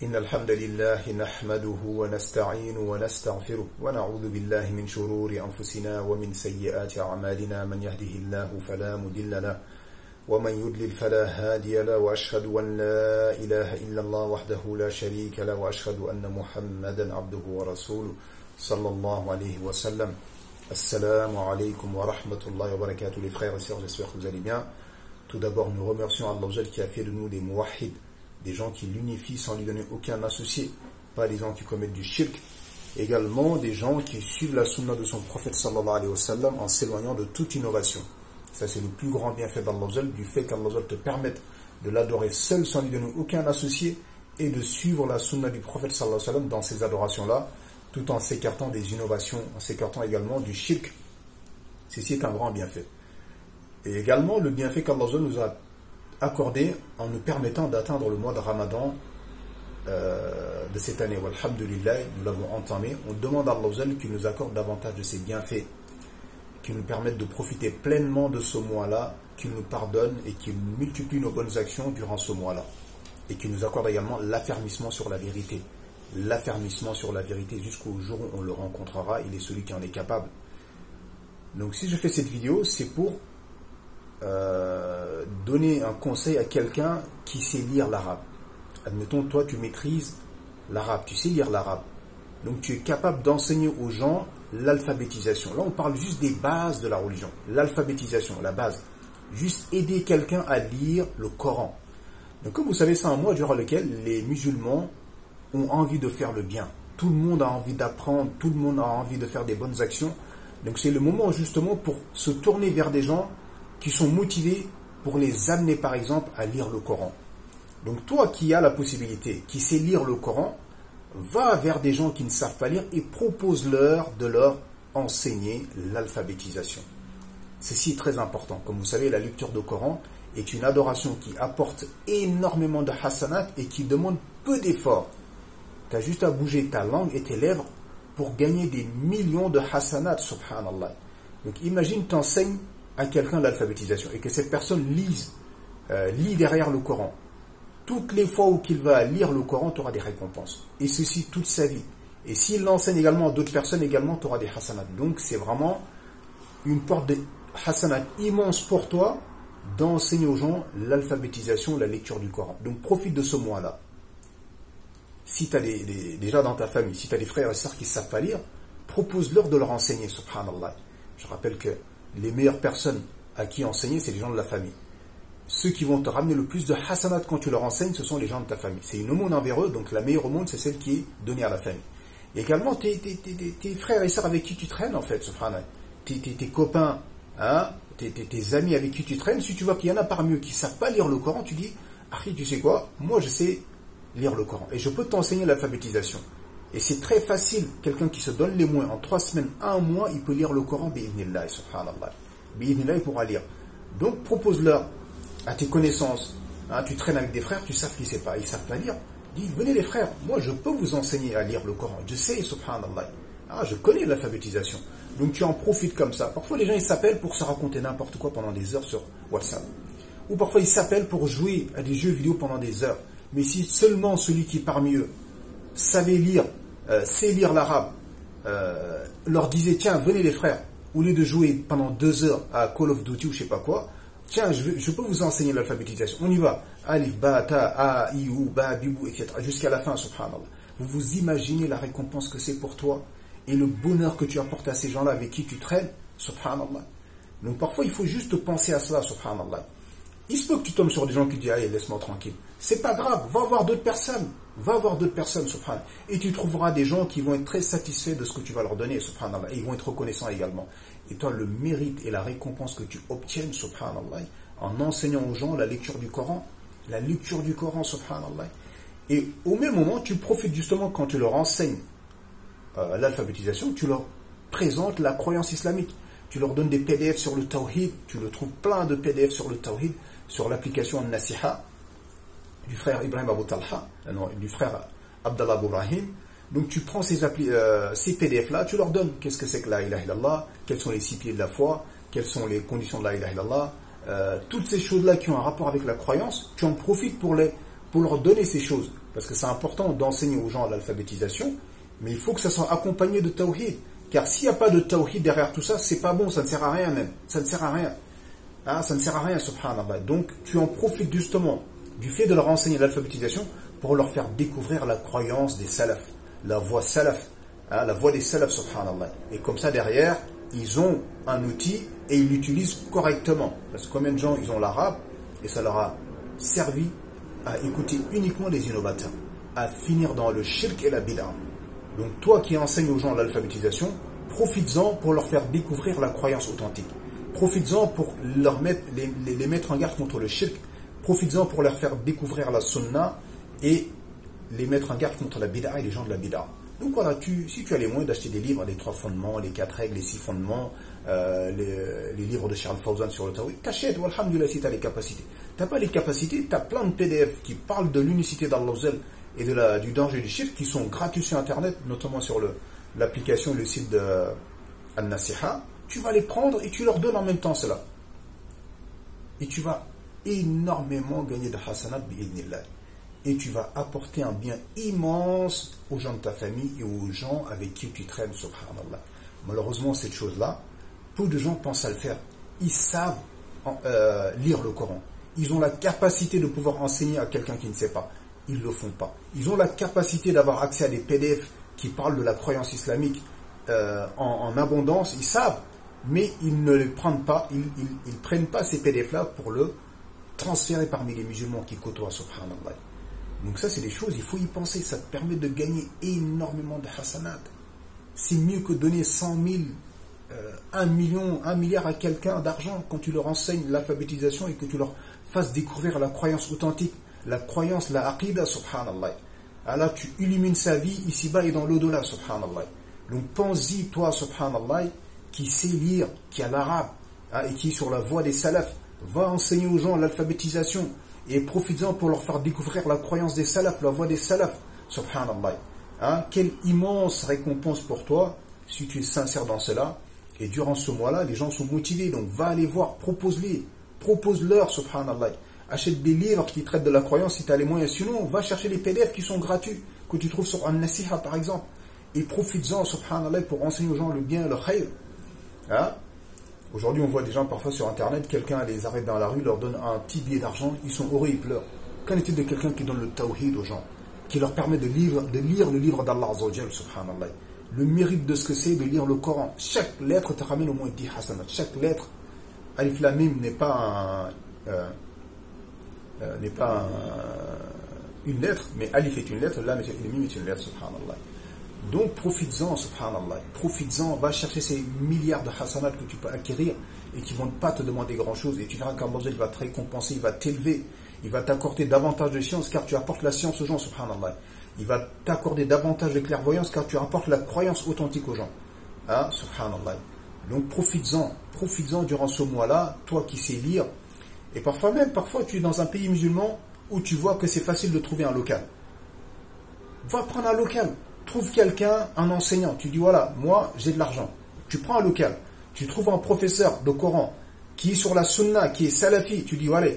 إن الحمد لله نحمده ونستعين ونستغفره ونعوذ بالله من شرور أنفسنا ومن سيئات أعمالنا من يهده الله فلا مضل له ومن يضلل فلا هادي له وأشهد أن لا إله إلا الله وحده لا شريك له وأشهد أن محمدا عبده ورسوله صلى الله عليه وسلم. Assalamu alaikum wa rahmatullahi wa barakatuh les frères et sœurs, j'espère que vous allez bien. Tout d'abord, nous remercions Allah qui a fait de nous des muwahhid, des gens qui l'unifient sans lui donner aucun associé, pas des gens qui commettent du shirk, également des gens qui suivent la sunna de son prophète sallallahu alayhi wa sallam en s'éloignant de toute innovation. Ça c'est le plus grand bienfait d'Allah, du fait qu'Allah te permette de l'adorer seul sans lui donner aucun associé et de suivre la sunna du prophète sallallahu alayhi wa sallam dans ces adorations-là, tout en s'écartant des innovations, en s'écartant également du shirk. Ceci est un grand bienfait. Et également le bienfait qu'Allah nous a accordé en nous permettant d'atteindre le mois de Ramadan de cette année. Alhamdulillah, nous l'avons entamé. On demande à Allah qu'il nous accorde davantage de ses bienfaits, qu'il nous permette de profiter pleinement de ce mois-là, qu'il nous pardonne et qu'il multiplie nos bonnes actions durant ce mois-là. Et qu'il nous accorde également l'affermissement sur la vérité. L'affermissement sur la vérité jusqu'au jour où on le rencontrera, il est celui qui en est capable. Donc si je fais cette vidéo, c'est pour donner un conseil à quelqu'un qui sait lire l'arabe. Admettons, toi tu maîtrises l'arabe, tu sais lire l'arabe. Donc tu es capable d'enseigner aux gens l'alphabétisation. Là on parle juste des bases de la religion. L'alphabétisation, la base. Juste aider quelqu'un à lire le Coran. Donc comme vous savez, c'est un mois durant lequel les musulmans ont envie de faire le bien. Tout le monde a envie d'apprendre, tout le monde a envie de faire des bonnes actions. Donc c'est le moment justement pour se tourner vers des gens qui sont motivés pour les amener par exemple à lire le Coran. Donc toi qui as la possibilité, qui sais lire le Coran, va vers des gens qui ne savent pas lire et propose-leur de leur enseigner l'alphabétisation. Ceci est très important. Comme vous savez, la lecture du Coran est une adoration qui apporte énormément de hasanat et qui demande peu d'efforts. Tu as juste à bouger ta langue et tes lèvres pour gagner des millions de hasanat, subhanallah. Donc imagine, tu enseignes à quelqu'un l'alphabétisation et que cette personne lit derrière le Coran. Toutes les fois où qu'il va lire le Coran, tu auras des récompenses. Et ceci toute sa vie. Et s'il l'enseigne également à d'autres personnes, également, tu auras des hasanat. Donc c'est vraiment une porte de hasanat immense pour toi d'enseigner aux gens l'alphabétisation, la lecture du Coran. Donc profite de ce mois-là. Si tu as déjà dans ta famille, si tu as des frères et sœurs qui ne savent pas lire, propose-leur de leur enseigner, subhanallah. Je rappelle que les meilleures personnes à qui enseigner, c'est les gens de la famille. Ceux qui vont te ramener le plus de hasanat quand tu leur enseignes, ce sont les gens de ta famille. C'est une aumône envers eux, donc la meilleure aumône, c'est celle qui est donnée à la famille. Et également, tes frères et sœurs avec qui tu traînes, en fait, subhanallah. Tes copains, hein, tes amis avec qui tu traînes, si tu vois qu'il y en a parmi eux qui ne savent pas lire le Coran, tu dis, ah, tu sais quoi, moi je sais lire le Coran et je peux t'enseigner l'alphabétisation. Et c'est très facile, quelqu'un qui se donne les moyens, en 3 semaines, 1 mois, il peut lire le Coran, bi'idhnillah, subhanallah. Bi'idhnillah, il pourra lire. Donc propose-leur à tes connaissances, hein, tu traînes avec des frères, tu sais qu'ils ne savent pas lire, dis, venez les frères, moi je peux vous enseigner à lire le Coran, je sais, subhanallah, ah, je connais l'alphabétisation. Donc tu en profites comme ça. Parfois les gens ils s'appellent pour se raconter n'importe quoi pendant des heures sur WhatsApp. Ou parfois ils s'appellent pour jouer à des jeux vidéo pendant des heures. Mais si seulement celui qui parmi eux savait lire, sait lire l'arabe, leur disait, tiens, venez les frères, au lieu de jouer pendant 2 heures à Call of Duty ou je sais pas quoi, tiens, je peux vous enseigner l'alphabétisation. On y va. Alif, ba, ta, a, i, ou, ba, bibou, etc. Jusqu'à la fin, subhanallah. Vous vous imaginez la récompense que c'est pour toi et le bonheur que tu apportes à ces gens-là avec qui tu traînes, subhanallah. Donc parfois, il faut juste penser à cela, subhanallah. Il se peut que tu tombes sur des gens qui disent, allez, laisse-moi tranquille. C'est pas grave, va voir d'autres personnes. Va voir d'autres personnes, subhanallah. Et tu trouveras des gens qui vont être très satisfaits de ce que tu vas leur donner, subhanallah. Et ils vont être reconnaissants également. Et toi, le mérite et la récompense que tu obtiennes, subhanallah, en enseignant aux gens la lecture du Coran, subhanallah. Et au même moment, tu profites justement quand tu leur enseignes l'alphabétisation, tu leur présentes la croyance islamique. Tu leur donnes des PDF sur le Tawhid, tu le trouves plein de PDF sur le Tawhid, sur l'application Nasiha, du frère Ibrahim Abou Talha, du frère Abdallah Abou Rahim. Donc tu prends ces PDF-là, tu leur donnes qu'est-ce que c'est que la ilaha illallah, quels sont les 6 piliers de la foi, quelles sont les conditions de la ilaha illallah, toutes ces choses-là qui ont un rapport avec la croyance, tu en profites pour pour leur donner ces choses. Parce que c'est important d'enseigner aux gens l'alphabétisation, mais il faut que ça soit accompagné de tawhid. Car s'il n'y a pas de tawhid derrière tout ça, c'est pas bon, ça ne sert à rien même. Ça ne sert à rien. Hein, ça ne sert à rien, subhanallah. Donc tu en profites justement du fait de leur enseigner l'alphabétisation pour leur faire découvrir la croyance des salaf, la voie salaf, hein, la voie des salaf, subhanallah. Et comme ça derrière, ils ont un outil et ils l'utilisent correctement. Parce que combien de gens ils ont l'arabe et ça leur a servi à écouter uniquement les innovateurs, à finir dans le shirk et la bid'a. Donc toi qui enseignes aux gens l'alphabétisation, profites-en pour leur faire découvrir la croyance authentique. Profites-en pour les mettre en garde contre le shirk. Profites-en pour leur faire découvrir la sunna et les mettre en garde contre la bid'a et les gens de la bid'a. Donc voilà, si tu as les moyens d'acheter des livres, les 3 fondements, les 4 règles, les 6 fondements, les livres de Charles Fawzan sur le tawhid, t'achètes, alhamdulillah, si tu as les capacités. Tu n'as pas les capacités, tu as plein de PDF qui parlent de l'unicité d'Allah et du danger du shirk qui sont gratuits sur Internet, notamment sur l'application et le site de Al-Nasiha. Tu vas les prendre et tu leur donnes en même temps cela. Et tu vas énormément gagner de hasanat bi'idnillah. Et tu vas apporter un bien immense aux gens de ta famille et aux gens avec qui tu traînes, subhanallah. Malheureusement, cette chose-là, peu de gens pensent à le faire. Ils savent lire le Coran. Ils ont la capacité de pouvoir enseigner à quelqu'un qui ne sait pas. Ils ne le font pas. Ils ont la capacité d'avoir accès à des PDF qui parlent de la croyance islamique en abondance. Ils savent, mais ils ne les prennent pas. Ils prennent pas ces PDF-là pour le transférer parmi les musulmans qui côtoient, subhanallah. Donc ça, c'est des choses, il faut y penser. Ça te permet de gagner énormément de hasanat. C'est mieux que donner 100 000, 1 million, 1 milliard à quelqu'un d'argent quand tu leur enseignes l'alphabétisation et que tu leur fasses découvrir la croyance authentique, la croyance, la aqidah, subhanallah. Alors tu illumines sa vie ici-bas et dans l'au-delà, subhanallah. Donc pense-y, toi, subhanallah, qui sait lire, qui a l'arabe, hein, et qui est sur la voie des salafs, va enseigner aux gens l'alphabétisation et profites-en pour leur faire découvrir la croyance des salafs, la voie des salafs, subhanallah. Hein, quelle immense récompense pour toi si tu es sincère dans cela. Et durant ce mois-là, les gens sont motivés, donc va aller voir, propose-leur, subhanallah. Achète des livres qui traitent de la croyance si tu as les moyens. Sinon, va chercher les PDF qui sont gratuits, que tu trouves sur An-Nasiha par exemple. Et profites-en, subhanallah, pour enseigner aux gens le bien et le khayr. Hein? Aujourd'hui, on voit des gens parfois sur Internet, quelqu'un les arrête dans la rue, leur donne un petit billet d'argent, ils sont heureux, ils pleurent. Qu'en est-il de quelqu'un qui donne le tawhid aux gens, qui leur permet de lire le livre d'Allah Azza wa Jal, subhanallah. Le mérite de ce que c'est de lire le Coran. Chaque lettre te ramène au moins 10 hasanat. Chaque lettre, Alif Lam Mim n'est pas une lettre, mais Alif est une lettre, Lam et Mim est une lettre, subhanallah. Donc profites-en, subhanallah. Profites-en, va chercher ces milliards de hasanat que tu peux acquérir et qui ne vont pas te demander grand-chose. Et tu verras qu'Allah va te récompenser, il va t'élever, il va t'accorder davantage de science car tu apportes la science aux gens, subhanallah. Il va t'accorder davantage de clairvoyance car tu apportes la croyance authentique aux gens. Hein, subhanallah. Donc profites-en durant ce mois-là, toi qui sais lire. Et parfois tu es dans un pays musulman où tu vois que c'est facile de trouver un local. Va prendre un local. Trouve quelqu'un, un enseignant. Tu dis voilà, moi j'ai de l'argent. Tu prends un local. Tu trouves un professeur de Coran qui est sur la sunna, qui est salafi. Tu dis voilà,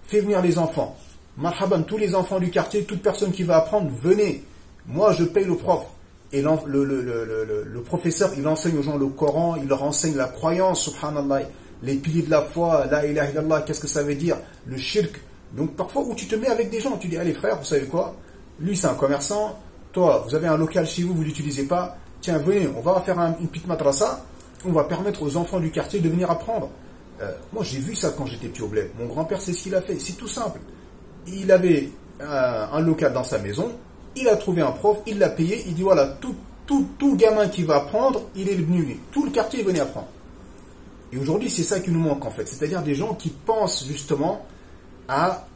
fais venir les enfants. Marhaban, tous les enfants du quartier, toute personne qui va apprendre, venez. Moi je paye le prof. Et le professeur, il enseigne aux gens le Coran, il leur enseigne la croyance, subhanallah, les piliers de la foi, la ilaha illallah, qu'est-ce que ça veut dire, le shirk. Donc parfois où tu te mets avec des gens, tu dis allez frère, vous savez quoi, lui c'est un commerçant, toi vous avez un local chez vous, vous ne l'utilisez pas, tiens venez, on va faire une petite madrasa, on va permettre aux enfants du quartier de venir apprendre. Moi j'ai vu ça quand j'étais petit au bled, mon grand-père c'est ce qu'il a fait, c'est tout simple. Il avait un local dans sa maison, il a trouvé un prof, il l'a payé, il dit voilà, tout gamin qui va apprendre, il est venu, tout le quartier venait apprendre. Et aujourd'hui c'est ça qui nous manque en fait, c'est-à-dire des gens qui pensent justement à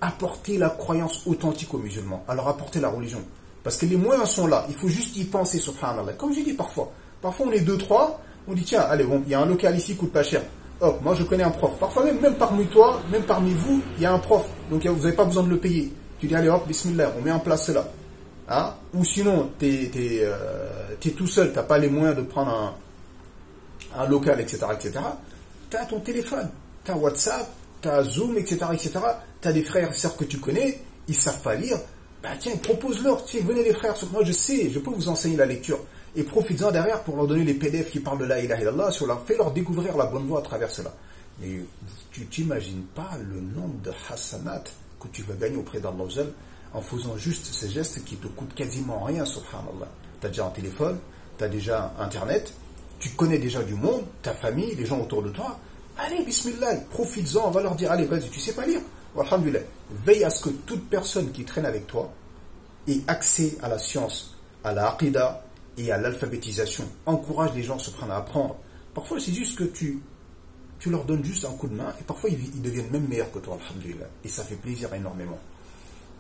apporter la croyance authentique aux musulmans, à leur apporter la religion. Parce que les moyens sont là, il faut juste y penser, subhanallah. Comme j'ai dit parfois on est 2-3, on dit tiens, allez, bon, il y a un local ici qui coûte pas cher. Hop, moi je connais un prof. Parfois même parmi toi, même parmi vous, il y a un prof. Donc vous n'avez pas besoin de le payer. Tu dis allez hop, bismillah, on met en place cela. Hein? Ou sinon, tu es tout seul, tu n'as pas les moyens de prendre un local, etc. Tu as ton téléphone, tu as WhatsApp, tu as Zoom, etc. Tu as des frères et sœurs que tu connais, ils ne savent pas lire, bah tiens, propose-leur, tiens, venez les frères, moi je sais, je peux vous enseigner la lecture. Et profites-en derrière pour leur donner les PDF qui parlent de la ilaha illallah, fais-leur découvrir la bonne voie à travers cela. Mais tu t'imagines pas le nombre de hasanat que tu vas gagner auprès d'Allah en faisant juste ces gestes qui te coûtent quasiment rien, subhanallah. Tu as déjà un téléphone, tu as déjà Internet, tu connais déjà du monde, ta famille, les gens autour de toi. Allez, bismillah, profites-en, on va leur dire, allez, vas-y, tu sais pas lire. Alhamdulillah. Veille à ce que toute personne qui traîne avec toi ait accès à la science, à la aqida et à l'alphabétisation. Encourage les gens à apprendre. Parfois, c'est juste que tu leur donnes juste un coup de main et parfois ils deviennent même meilleurs que toi, alhamdulillah. Et ça fait plaisir énormément.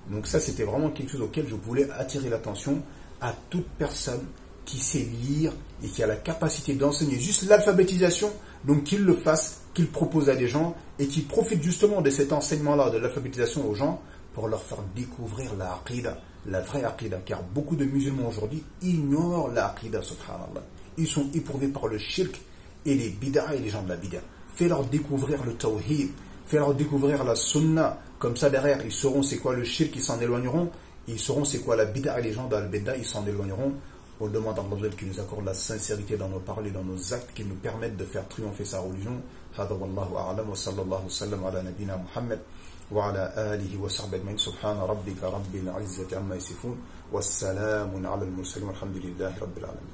Donc ça, c'était vraiment quelque chose auquel je voulais attirer l'attention à toute personne qui sait lire et qui a la capacité d'enseigner juste l'alphabétisation, donc qu'il le fasse, qu'il propose à des gens et qu'il profite justement de cet enseignement-là, de l'alphabétisation aux gens, pour leur faire découvrir la aqida, la vraie aqida, car beaucoup de musulmans aujourd'hui ignorent la aqida, subhanallah. Ils sont éprouvés par le shirk et les bid'a et les gens de la bid'a. Fais-leur découvrir le tawhid, fais-leur découvrir la sunna, comme ça derrière ils sauront c'est quoi le shirk, ils s'en éloigneront, et ils sauront c'est quoi la bid'a et les gens de la bid'a, ils s'en éloigneront. On demande à Allah qui nous accorde la sincérité dans nos paroles et dans nos actes, qui nous permettent de faire triompher sa religion. Hada wallahu a'lam wa sallallahu sallam ala nabina Muhammad wa ala alihi wa sahbihi ajma'in. Subhana rabbika rabbil izzati amma yasifun wa salamun ala al-mursalin walhamdulillahi rabbil alamin.